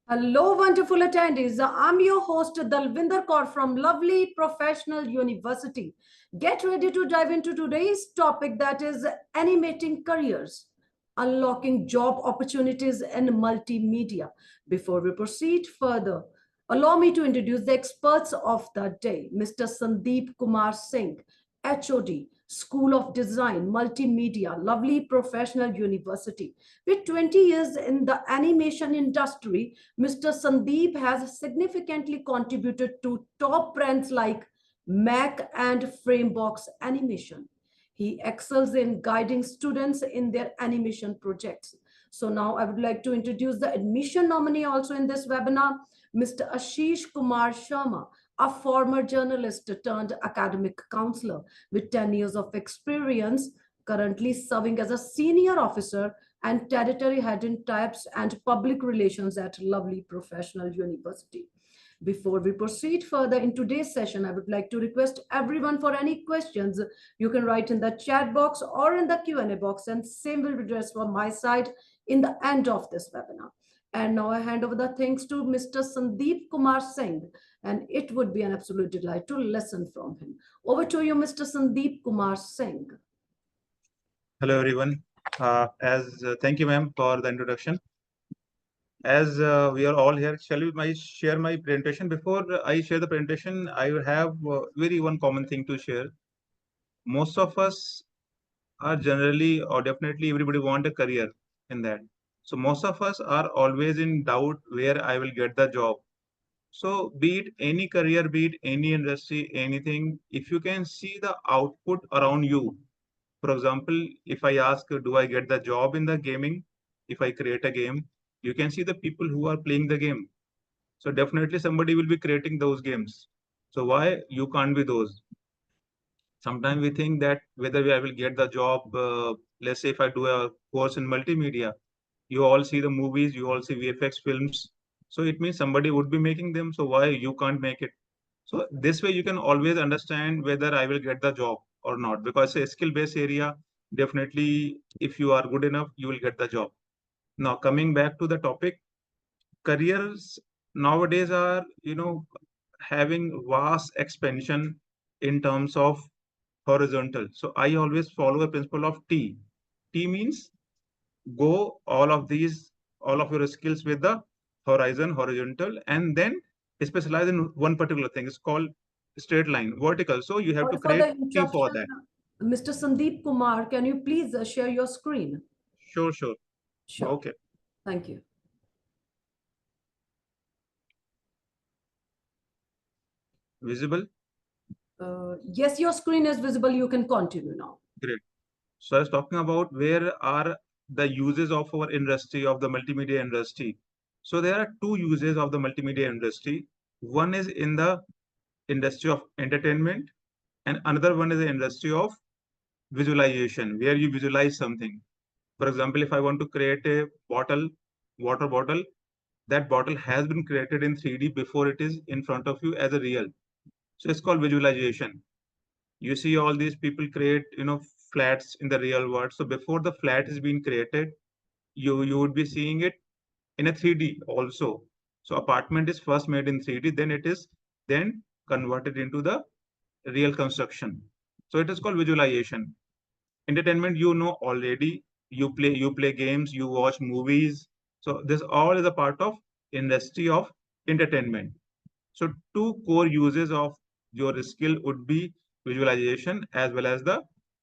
Hello, wonderful attendees. I'm your host, Dalvinder Kaur from Lovely Professional University. Get ready to dive into today's topic, that is animating careers, unlocking job opportunities in multimedia. Before we proceed further, allow me to introduce the experts of the day, Mr. Sandeep Kumar Singh, HOD, School of Design, Multimedia, Lovely Professional University. With 20 years in the animation industry, Mr. Sandeep has significantly contributed to top brands like Mac and Framebox Animation. He excels in guiding students in their animation projects. So now I would like to introduce the admission nominee also in this webinar, Mr. Ashish Kumar Sharma, a former journalist turned academic counselor with 10 years of experience, currently serving as a senior officer and territory head in types and public relations at Lovely Professional University. Before we proceed further in today's session, I would like to request everyone for any questions you can write in the chat box or in the Q&A box, and same will be addressed from my side in the end of this webinar. And now I hand over the thanks to Mr. Sandeep Kumar Singh, and it would be an absolute delight to listen from him. Over to you, Mr. Sandeep Kumar Singh. Hello, everyone. Thank you, ma'am, for the introduction. As we are all here, shall we share my presentation? Before I share the presentation, I have very one common thing to share. Most of us are generally, or definitely, everybody want a career in that. So most of us are always in doubt where I will get the job. So be it any career, be it any industry, anything, if you can see the output around you. For example, if I ask, do I get the job in the gaming? If I create a game, you can see the people who are playing the game. So definitely somebody will be creating those games. So why you can't be those? Sometimes we think that whether I will get the job, let's say if I do a course in multimedia, you all see the movies, you all see VFX films. So it means somebody would be making them. So why you can't make it? So this way you can always understand whether I will get the job or not, because a skill-based area, definitely if you are good enough, you will get the job. Now coming back to the topic, careers nowadays are, having vast expansion in terms of horizontal. So I always follow the principle of T. T means go all of your skills with the horizontal, and then specialize in one particular thing. It's called straight line, vertical. So you have to Sorry for create the T for that. interruption. Mr. Sandeep Kumar, can you please share your screen? Sure. Sure. Okay. Thank you. Visible? Yes, your screen is visible. You can continue now. Great. So I was talking about where are the uses of our industry, of the multimedia industry. So there are two uses of the multimedia industry. One is in the industry of entertainment, and another one is the industry of visualization, where you visualize something. For example, if I want to create a water bottle, that bottle has been created in 3D before it is in front of you as a real. So it's called visualization. You see all these people create, flats in the real world. So before the flat is being created, you would be seeing it in a 3D also. So apartment is first made in 3D, then it is then converted into the real construction. So it is called visualization. Entertainment, already. You play games, you watch movies. So this all is a part of industry of entertainment. So two core uses of your skill would be visualization as well as the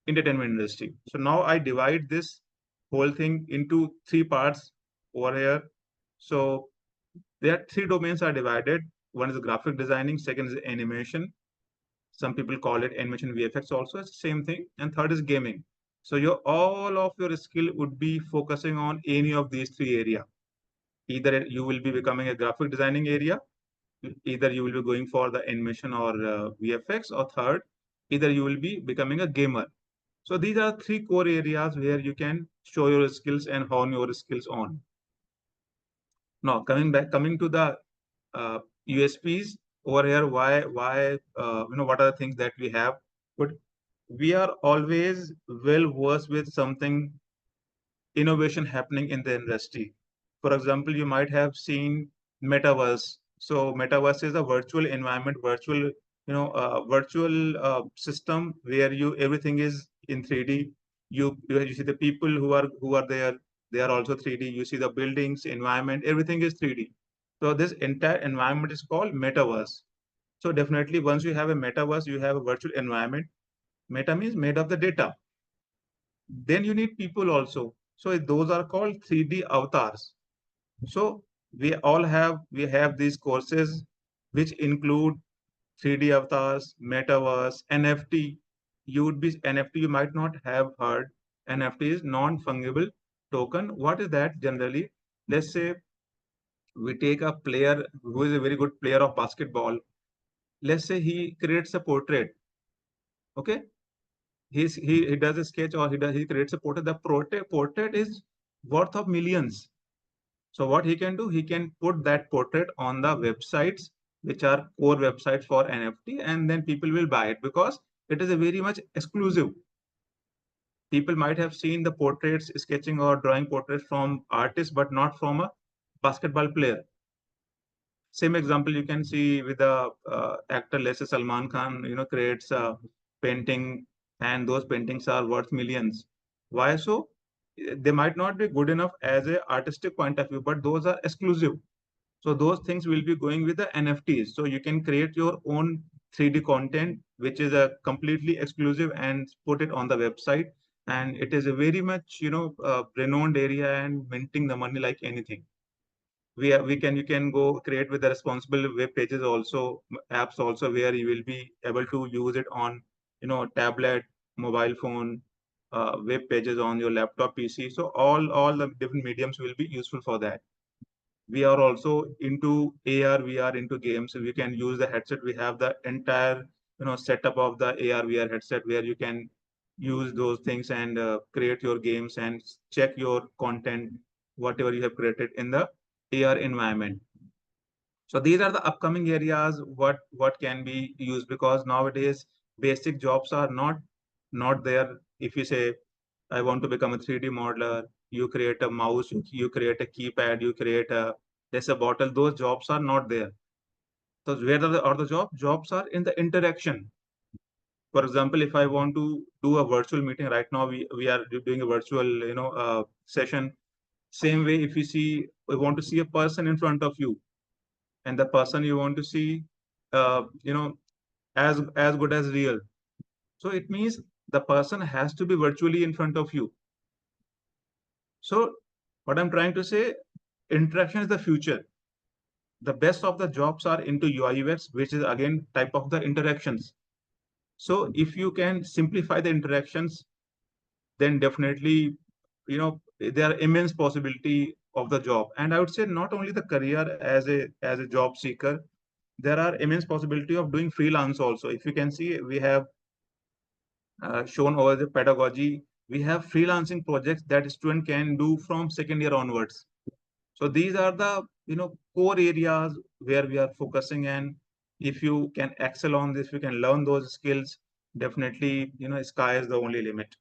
entertainment industry. So now I divide this whole thing into three parts over here. So there are three domains are divided. One is graphic designing, second is animation. Some people call it animation VFX also, it's the same thing. And third is gaming. So all of your skill would be focusing on any of these three areas. Either you will be becoming a graphic designing area, either you will be going for the animation or VFX, or third, either you will be becoming a gamer. So these are three core areas where you can show your skills and hone your skills on. Now coming to the USPs over here, why what are the things that we have? But we are always well versed with something innovation happening in the industry. For example, you might have seen metaverse. So metaverse is a virtual environment, virtual system where you everything is in 3D. You see the people who are there, they are also 3D. You see the buildings, environment, everything is 3D. So this entire environment is called metaverse. So definitely once you have a metaverse, you have a virtual environment. Meta means made of the data. Then you need people also. So those are called 3D avatars. So we have these courses which include 3D avatars, metaverse, NFT. NFT, you might not have heard. NFT is non-fungible token. What is that generally? Let's say we take a player who is a very good player of basketball. Let's say he creates a portrait. Okay, he does a sketch, or he creates a portrait. The portrait is worth of millions. So what he can do, he can put that portrait on the websites, which are core websites for NFT, and then people will buy it because it is a very much exclusive. People might have seen the portraits, sketching or drawing portraits from artists, but not from a basketball player. Same example you can see with the actor, let's say Salman Khan, creates a painting, and those paintings are worth millions. Why so? They might not be good enough as a artistic point of view, but those are exclusive. So those things will be going with the NFTs. So you can create your own 3D content, which is a completely exclusive, and put it on the website. And it is a very much, renowned area and minting the money like anything. You can go create with the responsible web pages also, apps also, where you will be able to use it on, tablet, mobile phone, web pages on your laptop, PC. So all the different mediums will be useful for that. We are also into AR, we are into games. We can use the headset. We have the entire, setup of the AR, VR headset, where you can use those things and create your games and check your content, whatever you have created in the AR environment. So these are the upcoming areas what can be used, because nowadays basic jobs are not there. If you say I want to become a 3D modeler, you create a mouse, you create a keypad, you create a there's a bottle. Those jobs are not there. So where are the jobs? Jobs are in the interaction. For example, if I want to do a virtual meeting right now, we are doing a virtual session. Same way, if you see, we want to see a person in front of you, and the person you want to see, uh, you know, as good as real. So it means the person has to be virtually in front of you. So what I'm trying to say, interaction is the future. The best of the jobs are into UI UX, which is again type of the interactions. So if you can simplify the interactions, then definitely, there are immense possibility of the job. And I would say not only the career as a job seeker, there are immense possibility of doing freelance also. If you can see, we have shown over the pedagogy, we have freelancing projects that student can do from second year onwards. So these are the core areas where we are focusing, and if you can excel on this, you can learn those skills. Definitely, sky is the only limit.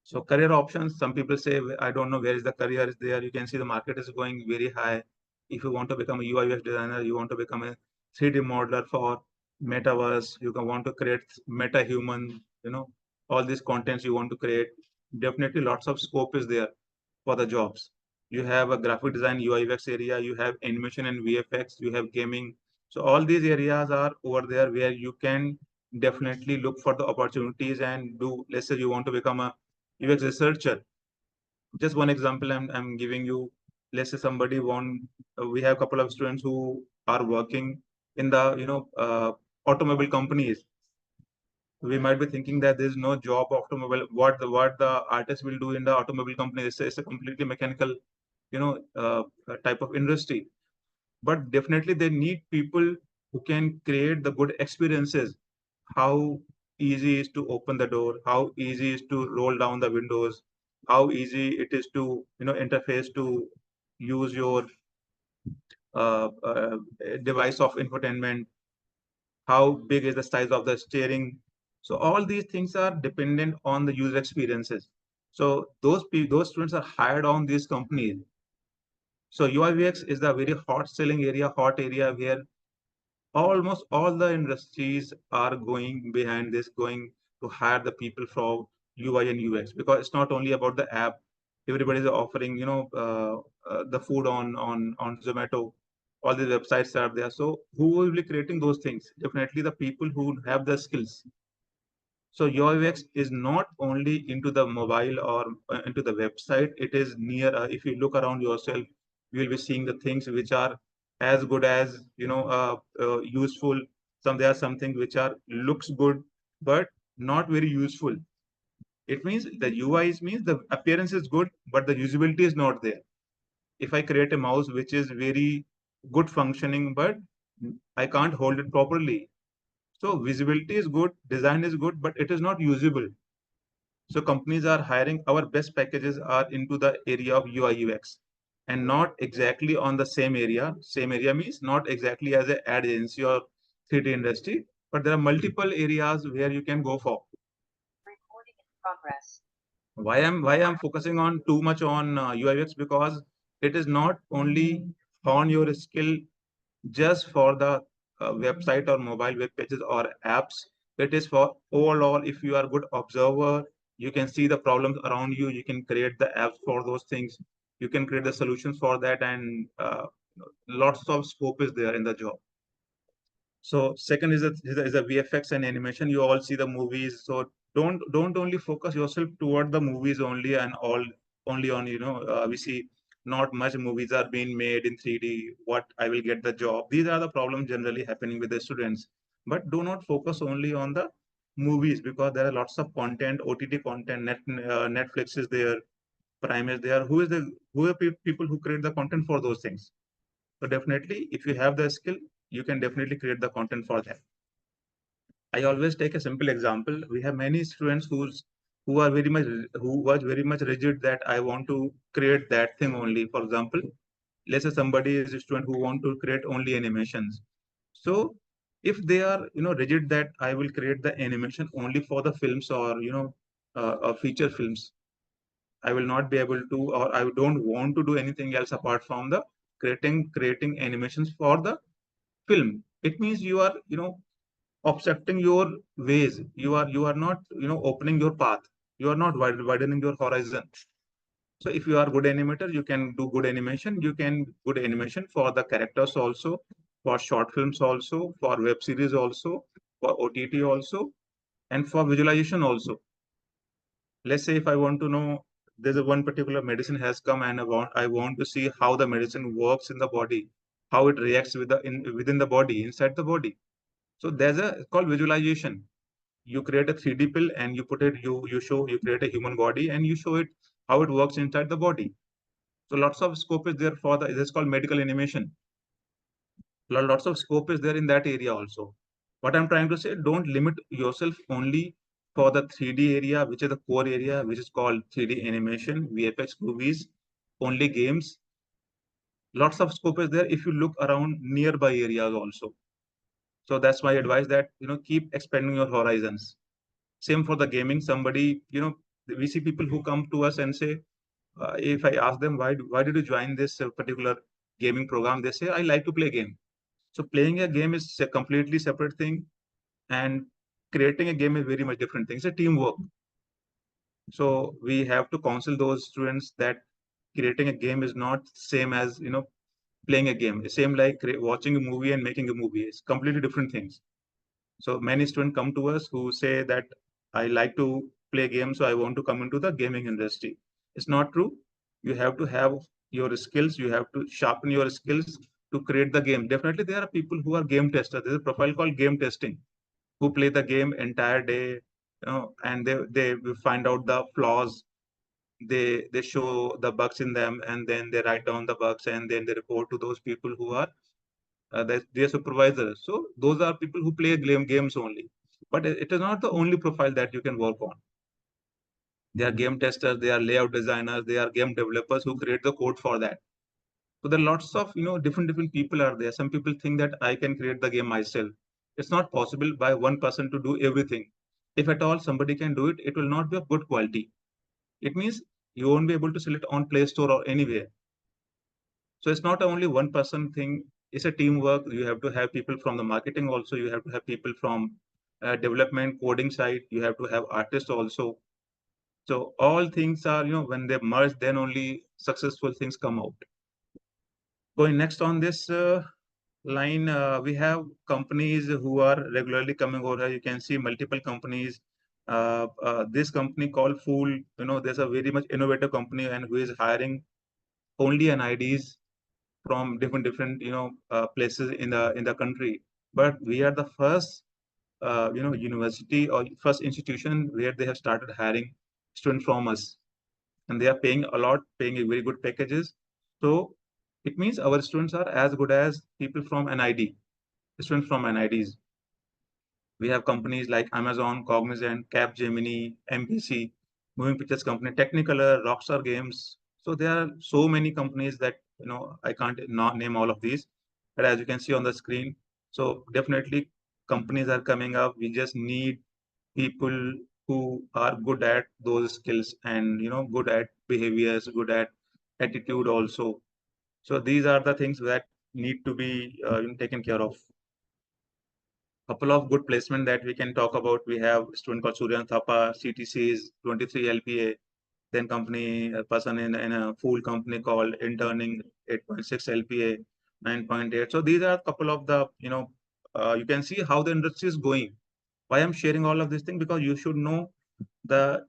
So career options, some people say, I don't know where is the career is there. You can see the market is going very high. If you want to become a UI UX designer, you want to become a 3D modeler for metaverse, you can want to create meta human, all these contents you want to create. Definitely lots of scope is there for the jobs. You have a graphic design UI UX area, you have animation and VFX, you have gaming. So all these areas are over there where you can definitely look for the opportunities and do. Let's say you want to become a UX researcher. Just one example I'm giving you. Let's say somebody want, we have a couple of students who are working in the, automobile companies. We might be thinking that there's no job automobile. What the artist will do in the automobile company is it's a completely mechanical, type of industry. But definitely they need people who can create the good experiences. How easy is to open the door, how easy is to roll down the windows, how easy it is to interface to use your uh, uh, device of infotainment, how big is the size of the steering. So all these things are dependent on the user experiences. So those students are hired on these companies. So UI UX is the very hot selling area, hot area where almost all the industries are going behind this, going to hire the people from UI and UX, because it's not only about the app. Everybody is offering, the food on Zomato. All these websites are there. So who will be creating those things? Definitely the people who have the skills. So your UX is not only into the mobile or into the website. It is near. If you look around yourself, you will be seeing the things which are as good as useful. There are something which are looks good but not very useful. It means the UI means the appearance is good but the usability is not there. If I create a mouse which is very good functioning but I can't hold it properly. So visibility is good, design is good, but it is not usable. So companies are hiring, our best packages are into the area of UI UX and not exactly on the same area. Same area means not exactly as an ad agency or 3D industry, but there are multiple areas where you can go for. Recording in progress. Why I'm focusing on too much on UI UX, because it is not only on your skill just for the website or mobile web pages or apps. It is for overall. If you are a good observer, you can see the problems around you. You can create the apps for those things. You can create the solutions for that, and lots of scope is there in the job. So second is a VFX and animation. You all see the movies. So don't only focus yourself toward the movies only and all only on we see not much movies are being made in 3D. What I will get the job. These are the problems generally happening with the students. But do not focus only on the movies, because there are lots of content, OTT content, Netflix is there, Prime is there. Who are people who create the content for those things? So definitely, if you have the skill, you can definitely create the content for that. I always take a simple example. We have many students who was very much rigid that I want to create that thing only. For example, let's say somebody is a student who want to create only animations. So if they are rigid that I will create the animation only for the films or feature films, I will not be able to, or I don't want to do anything else apart from the creating animations for the film. It means you are obstructing your ways. You are not opening your path. You are not widening your horizon. So if you are good animator, you can do good animation. You can good animation for the characters also, for short films also, for web series also, for OTT also, and for visualization also. Let's say if I want to know, there's a one particular medicine has come and I want to see how the medicine works in the body, how it reacts within the body, inside the body. So there's a it's called visualization. You create a 3D pill and you put it, you create a human body and you show it how it works inside the body. So lots of scope is there for the, this is called medical animation. Lots of scope is there in that area also. What I'm trying to say, don't limit yourself only for the 3D area, which is the core area, which is called 3D animation, VFX movies, only games. Lots of scope is there if you look around nearby areas also. So that's my advice, that keep expanding your horizons. Same for the gaming. Somebody, we see people who come to us and say, if I ask them why did you join this particular gaming program, they say I like to play game. So playing a game is a completely separate thing, and creating a game is very much different thing. It's a teamwork. So we have to counsel those students that creating a game is not same as playing a game. It's same like watching a movie and making a movie. It's completely different things. So many students come to us who say that I like to play games, so I want to come into the gaming industry. It's not true. You have to have your skills. You have to sharpen your skills to create the game. Definitely, there are people who are game testers. There's a profile called game testing, who play the game entire day, and they will find out the flaws. They show the bugs in them, and then they write down the bugs, and then they report to those people who are their supervisors. So those are people who play games only. But it is not the only profile that you can work on. They are game testers, they are layout designers, they are game developers who create the code for that. So there are lots of different people are there. Some people think that I can create the game myself. It's not possible by one person to do everything. If at all somebody can do it, it will not be of good quality. It means you won't be able to sell it on Play Store or anywhere. So it's not only one person thing, it's a teamwork. You have to have people from the marketing also, you have to have people from development, coding side, you have to have artists also. So all things are, when they merge, then only successful things come out. Going next on this line, we have companies who are regularly coming over here. You can see multiple companies. This company called Fool, there's a very much innovative company and who is hiring only NIDs from different places in the country. But we are the first university or first institution where they have started hiring students from us, and they are paying a lot, paying a very good packages. So it means our students are as good as people from NID, students from NIDs. We have companies like Amazon, Cognizant, Capgemini, MPC, Moving Pictures Company, Technicolor, Rockstar Games. So there are so many companies that I can't not name all of these, but as you can see on the screen, so definitely companies are coming up. We just need people who are good at those skills and good at behaviors, good at attitude also. So these are the things that need to be taken care of. Couple of good placement that we can talk about. We have student called Suryan Thapa, CTCs, 23 LPA, then company, a person in a full company called interning, 8.6 LPA, 9.8. So these are a couple of the, you can see how the industry is going. Why I'm sharing all of these things? Because you should know the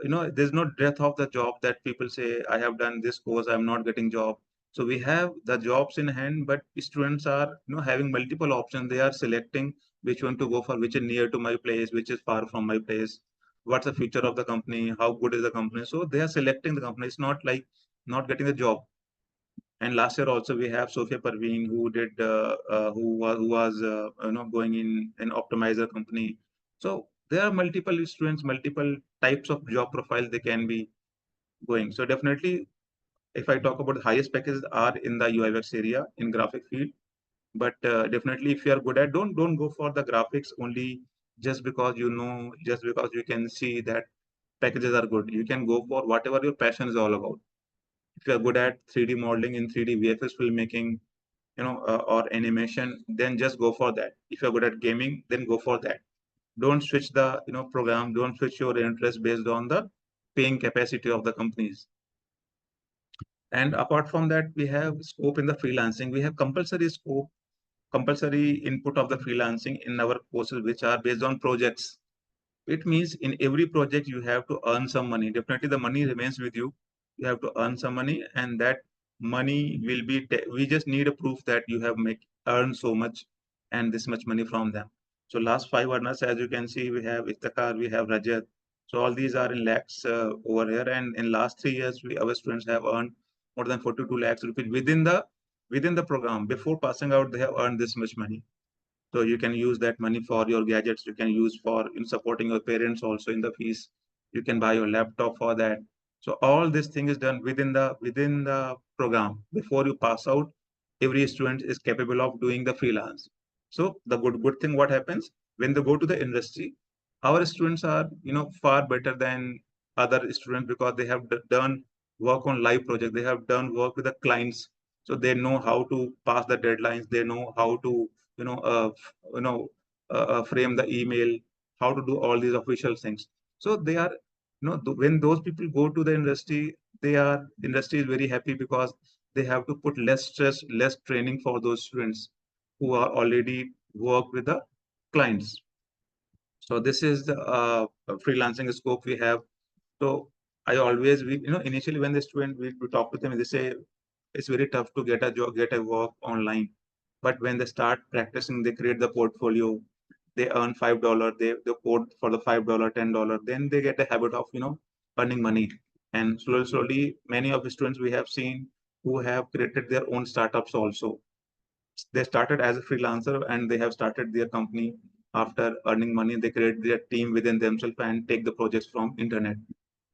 there's no death of the job that people say I have done this course, I'm not getting job. So we have the jobs in hand, but students are having multiple options. They are selecting which one to go for, which is near to my place, which is far from my place, what's the future of the company, how good is the company. So they are selecting the company. It's not like not getting a job. And last year also we have Sophia Parveen who did who was going in optimizer company. So there are multiple students, multiple types of job profiles they can be going. So definitely, if I talk about the highest packages are in the UI/UX area in graphic field. But definitely, if you are good at, don't go for the graphics only just because just because you can see that packages are good. You can go for whatever your passion is all about. If you are good at 3D modeling in 3D VFX filmmaking, or animation, then just go for that. If you're good at gaming, then go for that. Don't switch the program. Don't switch your interest based on the paying capacity of the companies. And apart from that, we have scope in the freelancing. We have compulsory scope, compulsory input of the freelancing in our courses, which are based on projects. It means in every project you have to earn some money. Definitely the money remains with you. You have to earn some money, and that money will be, we just need a proof that you have earned so much and this much money from them. So last 5 earners, as you can see, we have Iftikhar, we have Rajat. So all these are in lakhs over here. And in last 3 years, our students have earned more than 42 lakhs rupees within the program. Before passing out, they have earned this much money. So you can use that money for your gadgets. You can use for supporting your parents also in the fees. You can buy your laptop for that. So all this thing is done within the program. Before you pass out, every student is capable of doing the freelance. So the good thing what happens when they go to the industry, our students are far better than other students because they have done work on live project. They have done work with the clients, so they know how to pass the deadlines. They know how to you know, uh, you know, frame the email, how to do all these official things. So they are, when those people go to the industry, industry is very happy because they have to put less stress, less training for those students who are already work with the clients. So this is the freelancing scope we have. So I always, initially when the student, we talk to them, they say it's very tough to get a job, get a work online. But when they start practicing, they create the portfolio, they earn $5, they code for the $5, $10, then they get a habit of, earning money. And slowly, many of the students we have seen who have created their own startups also. They started as a freelancer and they have started their company after earning money. They create their team within themselves and take the projects from internet,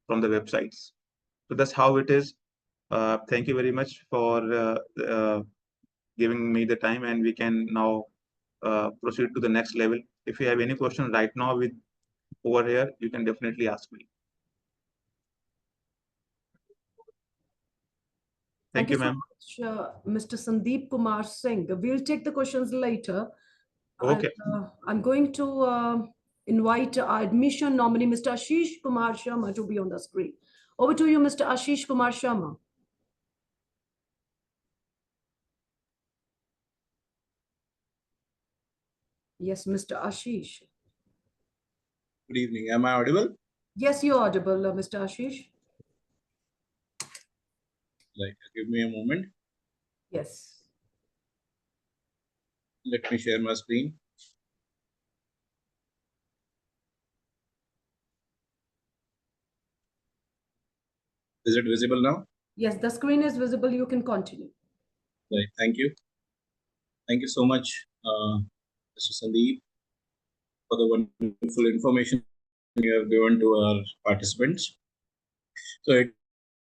from the websites. So that's how it is. Thank you very much for giving me the time, and we can now proceed to the next level. If you have any question right now with over here, you can definitely ask me. Thank Thank you you, so ma'am. much, Mr. Sandeep Kumar Singh. We'll take the questions later. And Okay. I'm going to invite our admission nominee, Mr. Ashish Kumar Sharma, to be on the screen. Over to you, Mr. Ashish Kumar Sharma. Yes, Mr. Ashish. Good evening. Am I audible? Yes, you're audible, Mr. Ashish. Give me a moment. Yes. Let me share my screen. Is it visible now? Yes, the screen is visible. You can continue. Right. Thank you. Thank you so much, Mr. Sandeep, for the wonderful information you have given to our participants. So it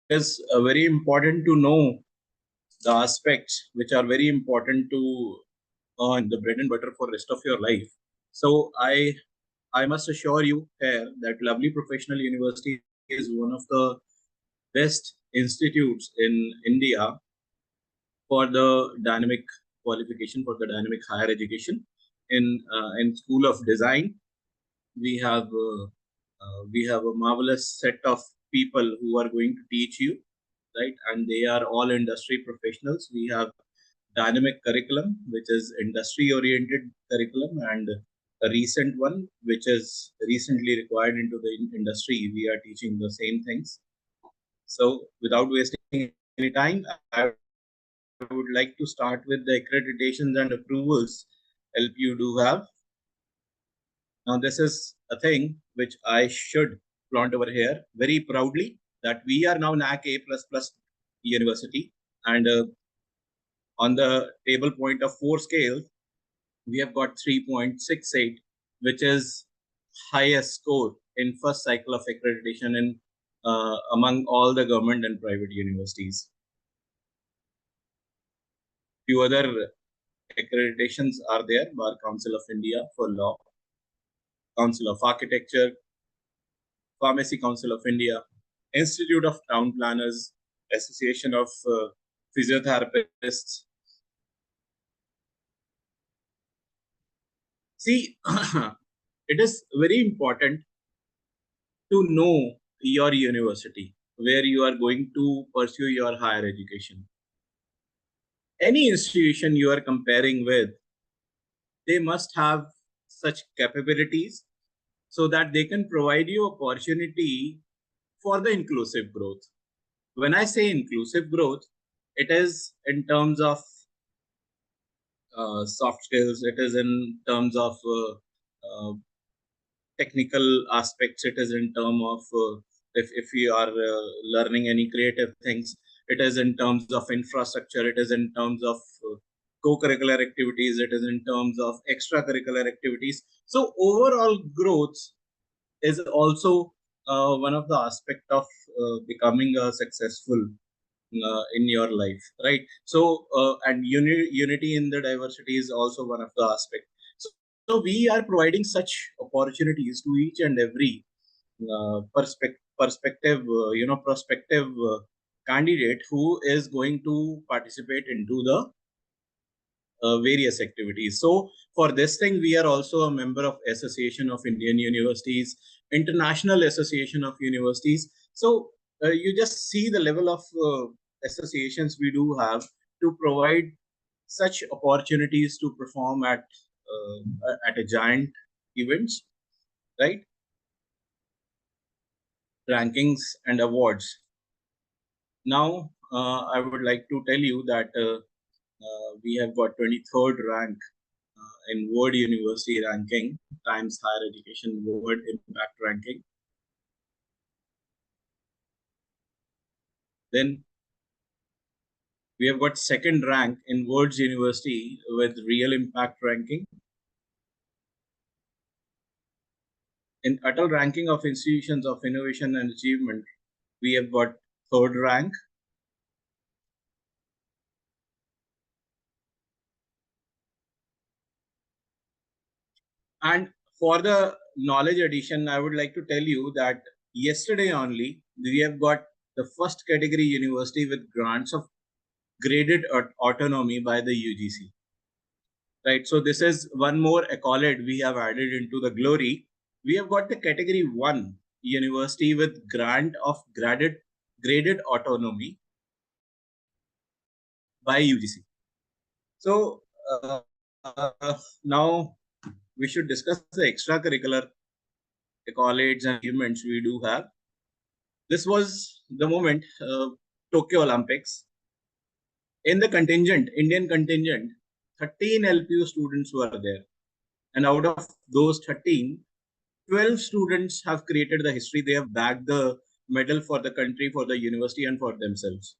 is very important to know the aspects which are very important to earn the bread and butter for rest of your life. So I must assure you here that Lovely Professional University is one of the best institutes in India for the dynamic qualification, for the dynamic higher education. In School of Design, we have a marvelous set of people who are going to teach you, right? And they are all industry professionals. We have dynamic curriculum, which is industry oriented curriculum, and a recent one which is recently required into the industry. We are teaching the same things. So without wasting any time, I would like to start with the accreditations and approvals LPU do have. Now, this is a thing which I should flaunt over here very proudly, that we are now NAC A++ university, and on the table point of 4 scale, we have got 3.68, which is highest score in first cycle of accreditation in among all the government and private universities. Few other accreditations are there: Bar Council of India for Law, Council of Architecture, Pharmacy Council of India, Institute of Town Planners, Association of Physiotherapists. See, it is very important to know your university, where you are going to pursue your higher education. Any institution you are comparing with, they must have such capabilities so that they can provide you opportunity for the inclusive growth. When I say inclusive growth, it is in terms of soft skills, it is in terms of technical aspects, it is in terms of if you are learning any creative things, it is in terms of infrastructure, it is in terms of co-curricular activities, it is in terms of extracurricular activities. So overall growth is also one of the aspect of becoming a successful in your life, right? So and unity in the diversity is also one of the aspects. So we are providing such opportunities to each and every prospective candidate who is going to participate into the various activities. So for this thing, we are also a member of Association of Indian Universities, International Association of Universities. So you just see the level of associations we do have to provide such opportunities to perform at a giant events, right? Rankings and awards. Now, I would like to tell you that we have got 23rd rank in World University ranking, Times Higher Education World Impact Ranking. Then we have got second rank in World's University with Real Impact Ranking. In Atal Ranking of Institutions of Innovation and Achievement, we have got third rank. And for the knowledge addition, I would like to tell you that yesterday only, we have got the first category university with grants of graded autonomy by the UGC. Right. So this is one more accolade we have added into the glory. We have got the category 1 university with grant of graded autonomy by UGC. So now we should discuss the extracurricular accolades and achievements we do have. This was the moment, Tokyo Olympics. In the contingent, Indian contingent, 13 LPU students were there. And out of those 13, 12 students have created the history. They have bagged the medal for the country, for the university, and for themselves.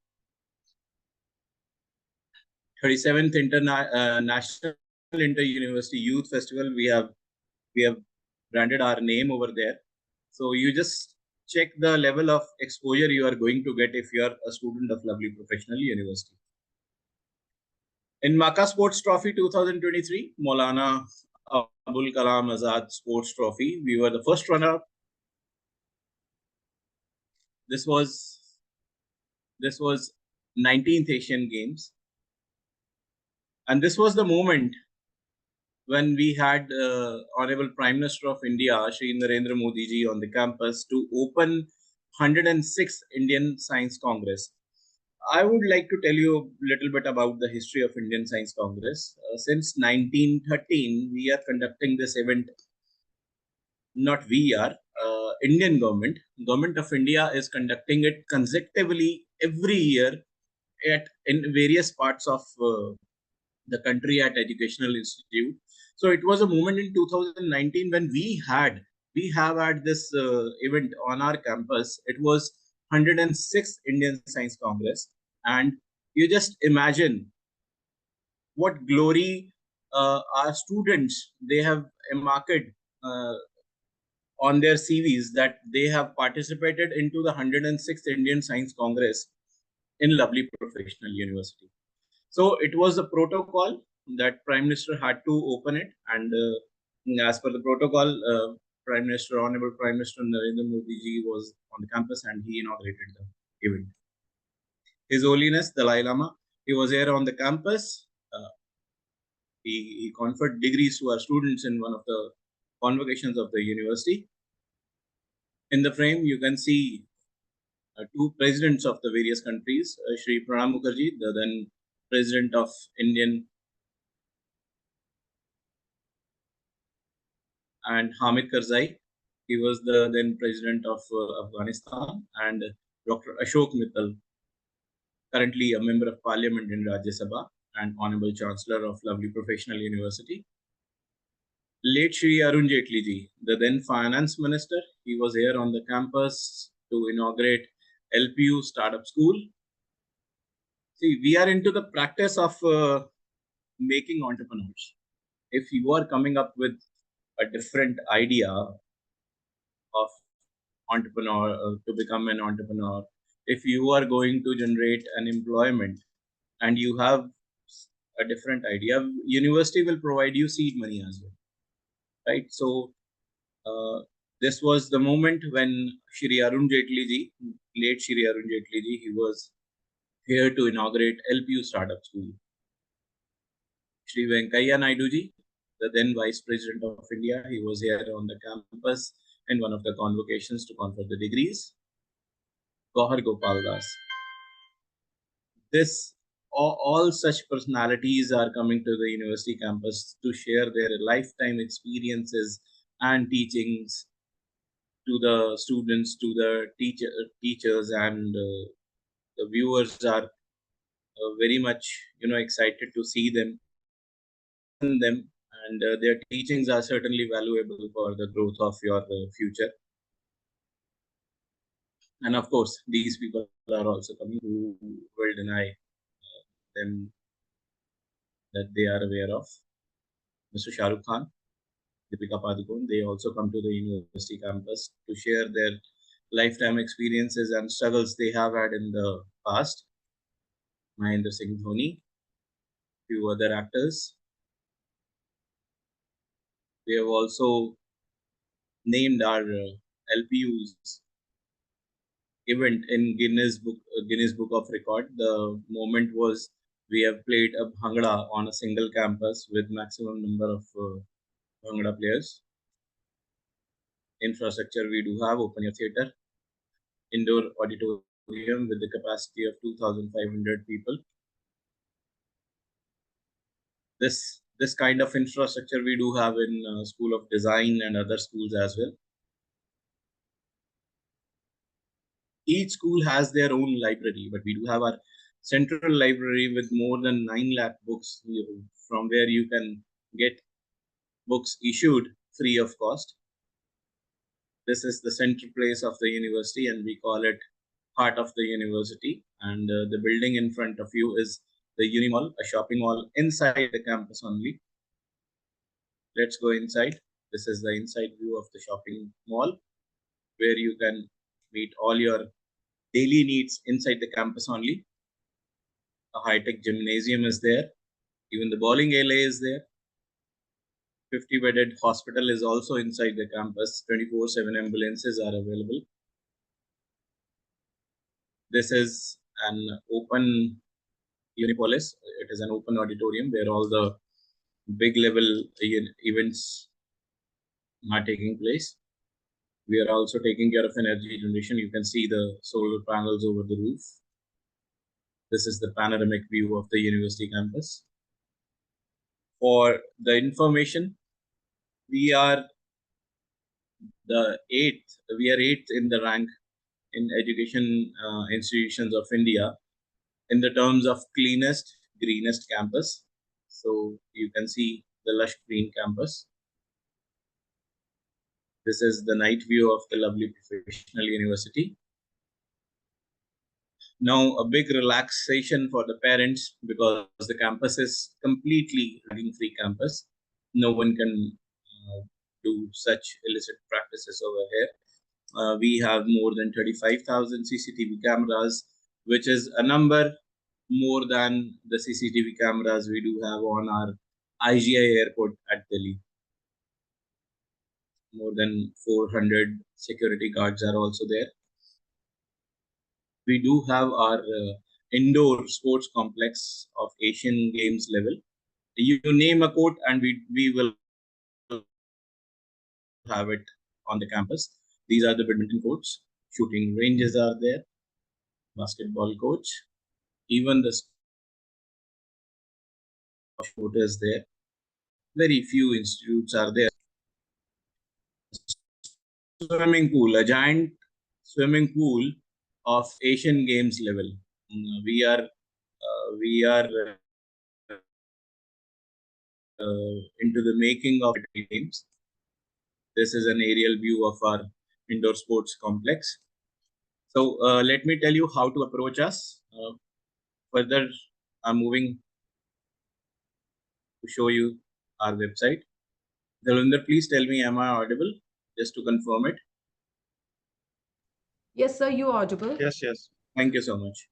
37th National Inter-University Youth Festival, we have branded our name over there. So you just check the level of exposure you are going to get if you are a student of Lovely Professional University. In Maka Sports Trophy 2023, Maulana Abul Kalam Azad Sports Trophy, we were the first runner. This was 19th Asian Games. And this was the moment when we had Honorable Prime Minister of India, Shri Narendra Modi ji, on the campus to open 106th Indian Science Congress. I would like to tell you a little bit about the history of Indian Science Congress. Since 1913, we are conducting this event. Not we are, Indian government of India is conducting it consecutively every year in various parts of the country at educational institute. So it was a moment in 2019 when we have had this event on our campus. It was 106th Indian Science Congress, and you just imagine what glory our students, they have marked on their CVs that they have participated into the 106th Indian Science Congress in Lovely Professional University. So it was a protocol that Prime Minister had to open it, and as per the protocol, Honorable Prime Minister Narendra Modi ji was on the campus and he inaugurated the event. His Holiness Dalai Lama, he was here on the campus. He conferred degrees to our students in one of the convocations of the university. In the frame, you can see two presidents of the various countries, Shri Pranab Mukherjee, the then President of Indian, and Hamid Karzai, he was the then President of Afghanistan, and Dr. Ashok Mittal, currently a Member of Parliament in Rajya Sabha and Honorable Chancellor of Lovely Professional University. Late Shri Arun Jaitley ji, the then Finance Minister, he was here on the campus to inaugurate LPU Startup School. See, we are into the practice of making entrepreneurs. If you are coming up with a different idea of entrepreneur, to become an entrepreneur, if you are going to generate an employment and you have a different idea, university will provide you seed money as well, right? So this was the moment when Shri Arun Jaitley ji, late Shri Arun Jaitley ji, he was here to inaugurate LPU Startup School. Shri Venkaiah Naidu ji, the then Vice President of India, he was here on the campus in one of the convocations to confer the degrees. Gauhar Gopal Das. All such personalities are coming to the university campus to share their lifetime experiences and teachings to the students, to the teachers, and the viewers are very much excited to see them, and their teachings are certainly valuable for the growth of your future. And of course, these people are also coming who will deny them that they are aware of. Mr. Shah Rukh Khan, Deepika Padukone, they also come to the university campus to share their lifetime experiences and struggles they have had in the past. Mahendra Singh Dhoni, few other actors. We have also named our LPUs event in Guinness Book of Record. The moment was we have played a bhangra on a single campus with maximum number of bhangra players. Infrastructure we do have open air theater, indoor auditorium with the capacity of 2,500 people. This kind of infrastructure we do have in School of Design and other schools as well. Each school has their own library, but we do have our central library with more than 9 lakh books, from where you can get books issued free of cost. This is the central place of the university, and we call it heart of the university. And the building in front of you is the Unimall, a shopping mall inside the campus only. Let's go inside. This is the inside view of the shopping mall, where you can meet all your daily needs inside the campus only. A high-tech gymnasium is there. Even the bowling alley is there. 50-bedded hospital is also inside the campus. 24/7 ambulances are available. This is an open Unipolis. It is an open auditorium where all the big level events are taking place. We are also taking care of energy generation. You can see the solar panels over the roof. This is the panoramic view of the university campus. For the information, we are eighth in the rank in education institutions of India in the terms of cleanest, greenest campus. So you can see the lush green campus. This is the night view of the lovely professional university. Now a big relaxation for the parents, because the campus is completely ragging-free campus. No one can do such illicit practices over here. We have more than 35,000 CCTV cameras, which is a number more than the CCTV cameras we do have on our IGI airport at Delhi. More than 400 security guards are also there. We do have our indoor sports complex of Asian Games level. You name a court and we will have it on the campus. These are the badminton courts. Shooting ranges are there. Basketball coach. Even the court is there. Very few institutes are there. Swimming pool, a giant swimming pool of Asian Games level. We are into the making of games. This is an aerial view of our indoor sports complex. So let me tell you how to approach us. Further, I'm moving to show you our website. Dalwinder, please tell me, am I audible? Just to confirm it. Yes, sir, you are audible. Yes, yes. Thank you so much.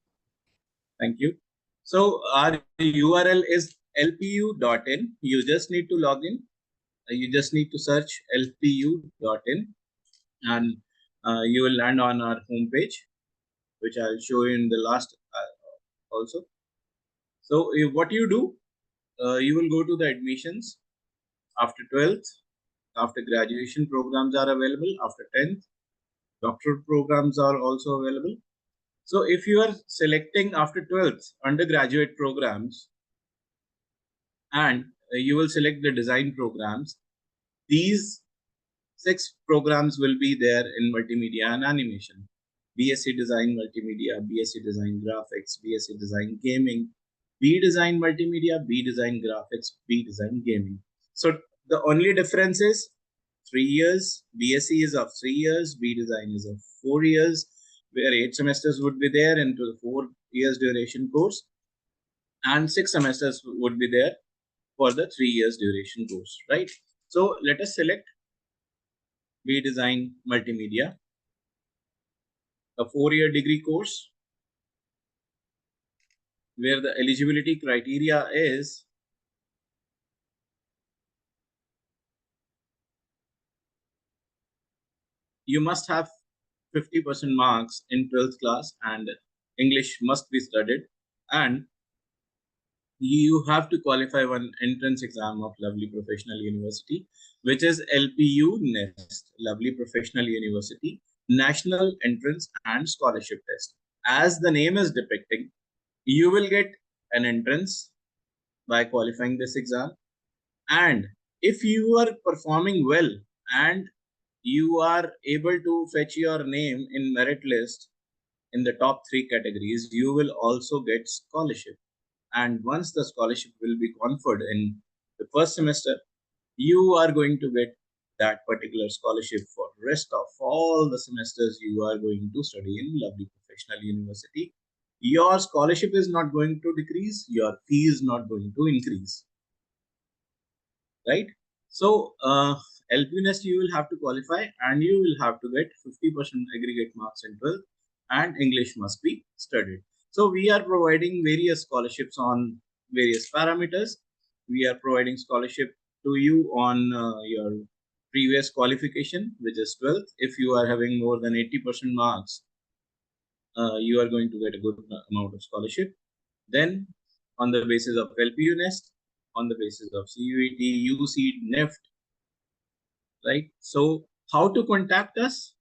Thank you. So our URL is lpu.in. You just need to log in. You just need to search lpu.in and you will land on our homepage, which I'll show you in the last also. So what you do, you will go to the admissions after 12th, after graduation programs are available, after 10th, doctoral programs are also available. So if you are selecting after 12th undergraduate programs and you will select the design programs, these 6 programs will be there in multimedia and animation. BSc Design Multimedia, BSc Design Graphics, BSc Design Gaming, B Design Multimedia, B Design Graphics, B Design Gaming. So the only difference is 3 years. BSc is of 3 years, B Design is of 4 years, where 8 semesters would be there into the 4 years duration course, and 6 semesters would be there for the 3 years duration course, right? So let us select B Design Multimedia, a 4-year degree course, where the eligibility criteria is you must have 50% marks in 12th class, and English must be studied. And you have to qualify one entrance exam of Lovely Professional University, which is LPU NEST, Lovely Professional University, National Entrance and Scholarship Test. As the name is depicting, you will get an entrance by qualifying this exam. And if you are performing well and you are able to fetch your name in merit list in the top 3 categories, you will also get scholarship. And once the scholarship will be conferred in the first semester, you are going to get that particular scholarship for rest of all the semesters you are going to study in Lovely Professional University. Your scholarship is not going to decrease, your fee is not going to increase, right? So LPNest you will have to qualify, and you will have to get 50% aggregate marks in 12th, and English must be studied. So we are providing various scholarships on various parameters. We are providing scholarship to you on your previous qualification, which is 12th. If you are having more than 80% marks, you are going to get a good amount of scholarship. Then on the basis of LPU Nest, on the basis of CUET, UC, NEFT, right? So how to contact us?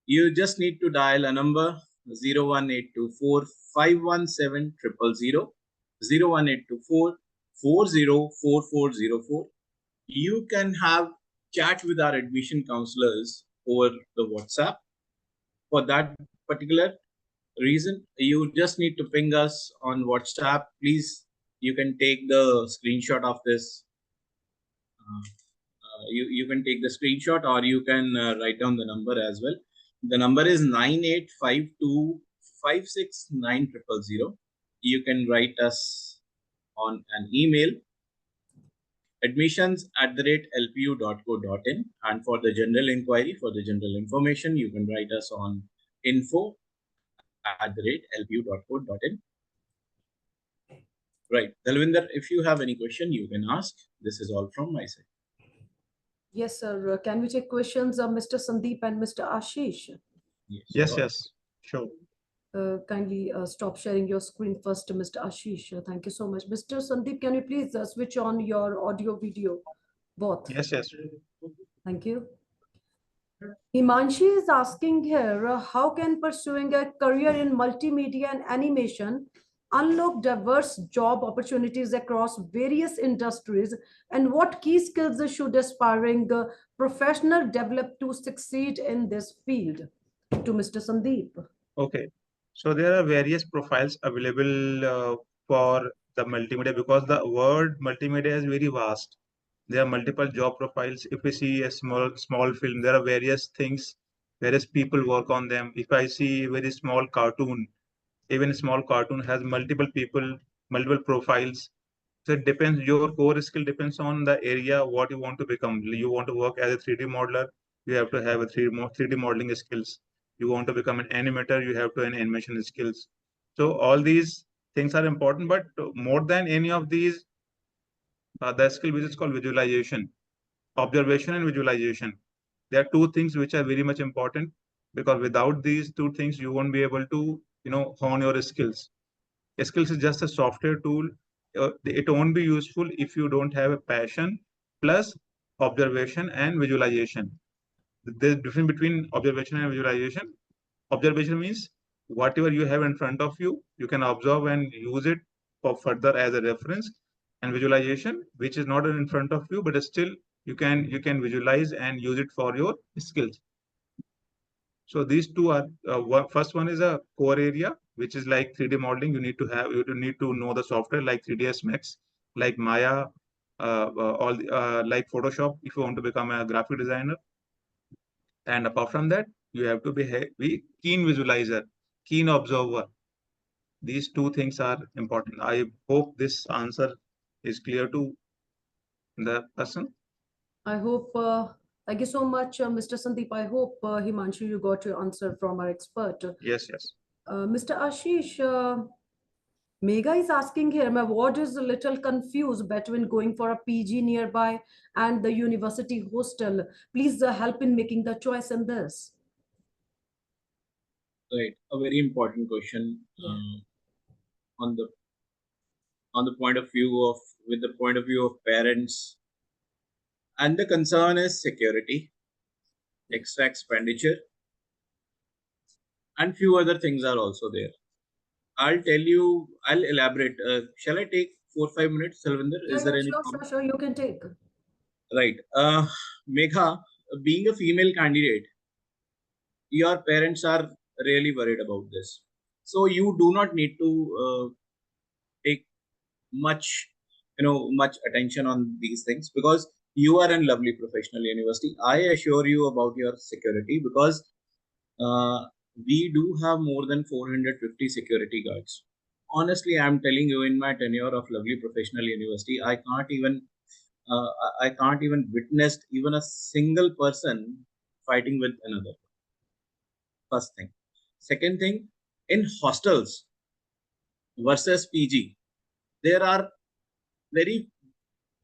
You just need to dial a number 01824 517 000, 01824 404404. You can have chat with our admission counselors over the WhatsApp. For that particular reason, you just need to ping us on WhatsApp. Please, you can take the screenshot of this. You can take the screenshot, or you can write down the number as well. The number is 9852569000. You can write us on an email, admissions@lpu.co.in, and for the general inquiry, for the general information, you can write us on info@lpu.co.in. Right, Dalvinder, if you have any question, you can ask. This is all from my side. Yes, sir. Can we take questions of Mr. Sandeep and Mr. Ashish? Yes, sure. Kindly stop sharing your screen first, Mr. Ashish. Thank you so much. Mr. Sandeep, can you please switch on your audio, video, both? Yes. Thank you. Himanshi is asking here, how can pursuing a career in multimedia and animation unlock diverse job opportunities across various industries, and what key skills should aspiring professional develop to succeed in this field? To Mr. Sandeep. Okay. So there are various profiles available for the multimedia, because the word multimedia is very vast. There are multiple job profiles. If we see a small film, there are various things, various people work on them. If I see a very small cartoon, even a small cartoon has multiple people, multiple profiles. So it depends, your core skill depends on the area, what you want to become. You want to work as a 3D modeler, you have to have a 3D modeling skills. You want to become an animator, you have to have animation skills. So all these things are important, but more than any of these, the skill which is called visualization, observation and visualization. There are two things which are very much important, because without these two things, you won't be able to, hone your skills. Skills is just a software tool. It won't be useful if you don't have a passion plus observation and visualization. There's difference between observation and visualization. Observation means whatever you have in front of you, you can observe and use it for further as a reference. And visualization, which is not in front of you, but still you can visualize and use it for your skills. So these two are first one is a core area, which is like 3D modeling. You need to know the software like 3ds Max, like Maya, like Photoshop if you want to become a graphic designer. And apart from that, you have to be keen visualizer, keen observer. These two things are important. I hope this answer is clear to the person. I hope, thank you so much, Mr. Sandeep. I hope, Himanshu, you got your answer from our expert. Yes. Mr. Ashish, Megha is asking here, my ward is a little confused between going for a PG nearby and the university hostel. Please help in making the choice in this. Right, a very important question on the point of view of with the point of view of parents, and the concern is security, extra expenditure, and few other things are also there. I'll tell you. I'll elaborate. Shall I take 4-5 minutes, Salvinder? Yeah, Is there yeah, any sure, problem? sure, sure. You can take. Right. Megha, being a female candidate, your parents are really worried about this. So you do not need to take much, much attention on these things, because you are in lovely professional university. I assure you about your security, because uh, we do have more than 450 security guards. Honestly, I'm telling you, in my tenure of lovely professional university, uh, I can't even witnessed even a single person fighting with another. First thing. Second thing, in hostels versus PG, there are very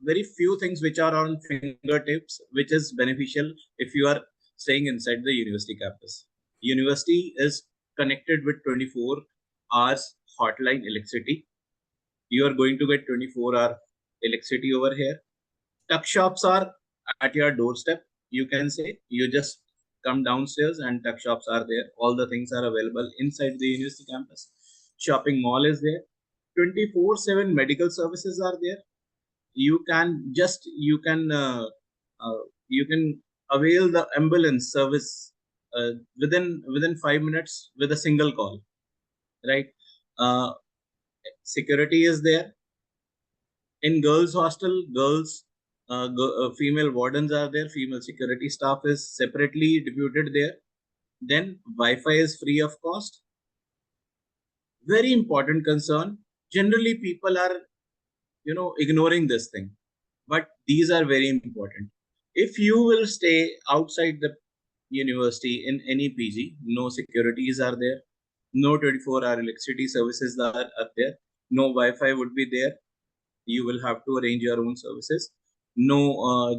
very few things which are on fingertips, which is beneficial if you are staying inside the university campus. University is connected with 24 hours hotline electricity. You are going to get 24-hour electricity over here. Tuck shops are at your doorstep. You can say you just come downstairs and tuck shops are there. All the things are available inside the university campus. Shopping mall is there. 24/7 medical services are there. You can avail the ambulance service within 5 minutes with a single call, right? uh, Security is there. In girls hostel, female wardens are there, female security staff is separately deputed there. Then Wi-Fi is free of cost. Very important concern. Generally people are ignoring this thing, but these are very important. If you will stay outside the university in any PG, no securities are there, no 24-hour electricity services are there, no Wi-Fi would be there. You will have to arrange your own services. No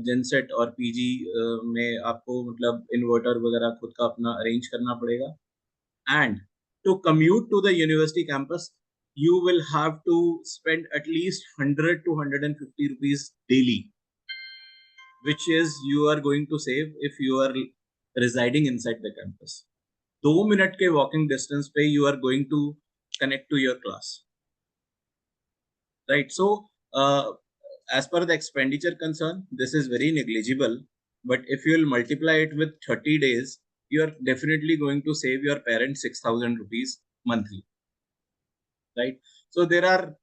genset और PG में आपको मतलब inverter वगैरह खुद का अपना arrange करना पड़ेगा. And to commute to the university campus, you will have to spend at least 100 to 150 rupees daily, which is you are going to save if you are residing inside the campus. 2 minute के walking distance पे you are going to connect to your class, right? So as per the expenditure concern, this is very negligible, but if you will multiply it with 30 days, you are definitely going to save your parents 6,000 rupees monthly, right? So there are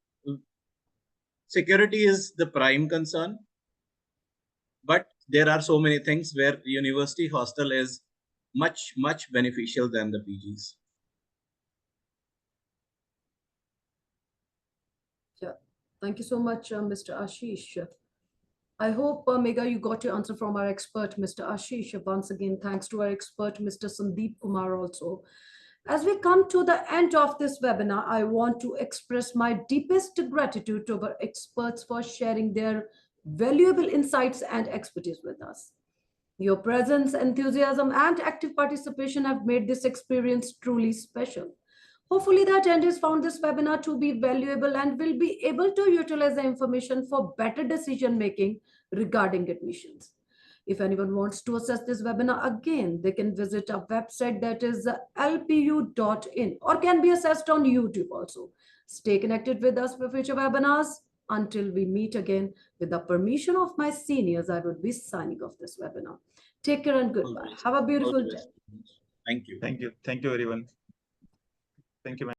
security is the prime concern, but there are so many things where university hostel is much beneficial than the PGs. Yeah. Thank you so much, Mr. Ashish. I hope, Megha, you got your answer from our expert, Mr. Ashish. Once again, thanks to our expert, Mr. Sandeep Kumar also. As we come to the end of this webinar, I want to express my deepest gratitude to our experts for sharing their valuable insights and expertise with us. Your presence, enthusiasm, and active participation have made this experience truly special. Hopefully, the attendees found this webinar to be valuable and will be able to utilize the information for better decision making regarding admissions. If anyone wants to access this webinar again, they can visit our website, that is lpu.in, or can be accessed on YouTube also. Stay connected with us for future webinars. Until we meet again, with the permission of my seniors, I would be signing off this webinar. Take care and goodbye. Have a beautiful day. Thank you. Thank you. Thank you, everyone. Thank you, ma'am.